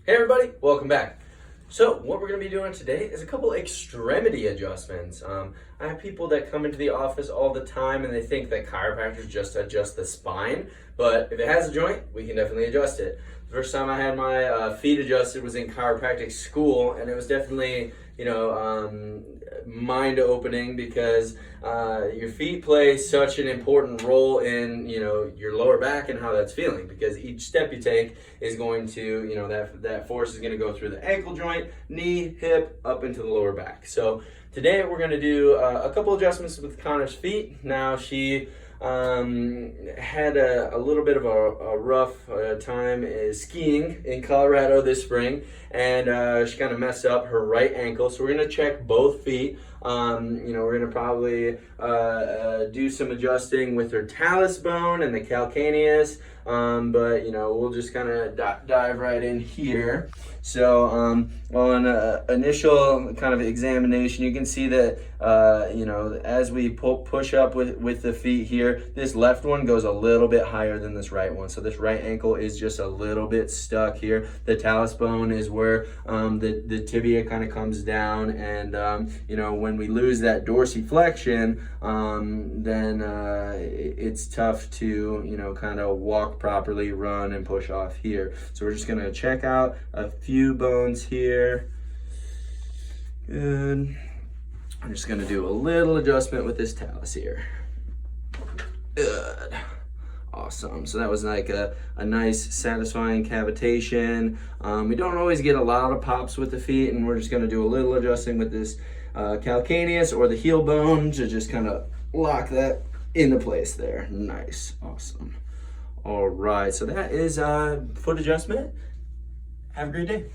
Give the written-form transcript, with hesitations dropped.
Hey everybody, welcome back. So what we're going to be doing today is a couple extremity adjustments. I have people that come into the office all the time and they think that chiropractors just adjust the spine, but if it has a joint, we can definitely adjust it. The first time I had my feet adjusted was in chiropractic school, and it was definitely, mind-opening because your feet play such an important role in, your lower back and how that's feeling, because each step you take is going to, that force is going to go through the ankle joint, knee, hip, up into the lower back. So today we're going to do a couple adjustments with Connor's feet. Now she had a little bit of a rough time skiing in Colorado this spring, and she kind of messed up her right ankle. So we're going to check both feet. We're going to probably do some adjusting with her talus bone and the calcaneus, but we'll just kind of dive right in here. So on initial kind of examination, you can see that as we push up with the feet here, this left one goes a little bit higher than this right one. So this right ankle is just a little bit stuck here. The talus bone is where the tibia kind of comes down, and when we lose that dorsiflexion, then it's tough to kind of walk properly, run, and push off here. So we're just going to check out a few bones here. Good. I'm just going to do a little adjustment with this talus here. Good. Awesome. So that was like a nice satisfying cavitation. We don't always get a lot of pops with the feet, and we're just going to do a little adjusting with this calcaneus or the heel bone to just kind of lock that into place there. Nice. Awesome. All right. So that is foot adjustment. Have a great day.